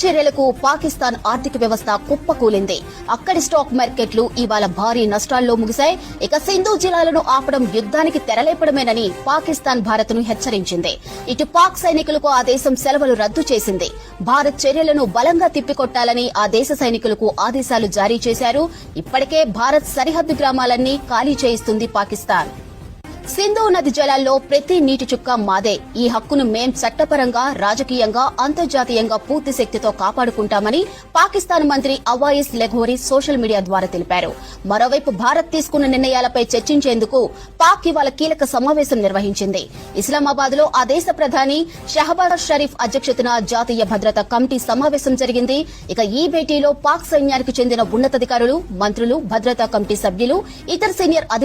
చర్యలకు పాకిస్తాన్ ఆర్థిక వ్యవస్థ కుప్పకూలింది. అక్కడి స్టాక్ మార్కెట్లు ఇవాళ భారీ నష్టాల్లో ముగిశాయి. ఇక సింధు జలాలను ఆపడం యుద్ధానికి తెరలేపడమేనని పాకిస్తాన్ భారత్ ను హెచ్చరించింది. ఇటు పాక్ సైనికులకు ఆ దేశం సెలవులు రద్దు చేసింది. భారత్ చర్యలను బలంగా తిప్పికొట్టాలని ఆ దేశ సైనికులకు ఆదేశాలు జారీ చేశారు. ఇప్పటికే భారత్ సరిహద్దు గ్రామాలన్నీ ఖాళీ చేయిస్తుంది పాకిస్తాన్. సింధు నది జలాల్లో ప్రతి నీటి చుక్క మాదే. ఈ హక్కును మేం చట్టపరంగా, రాజకీయంగా, అంతర్జాతీయంగా పూర్తి శక్తితో కాపాడుకుంటామని పాకిస్తాన్ మంత్రి అవాయిస్ లెఘోరీ సోషల్ మీడియా ద్వారా తెలిపారు. మరోవైపు భారత్ తీసుకున్న నిర్ణయాలపై చర్చించేందుకు పాక్ ఇవాళ కీలక సమావేశం నిర్వహించింది. ఇస్లామాబాద్ లో ఆ దేశ ప్రధాని షహబాజ్ షరీఫ్ అధ్యక్షతన జాతీయ భద్రతా కమిటీ సమావేశం జరిగింది. ఇక ఈ భేటీలో పాక్ సైన్యానికి చెందిన ఉన్నతాధికారులు, మంత్రులు, భద్రతా కమిటీ సభ్యులు, ఇతర సీనియర్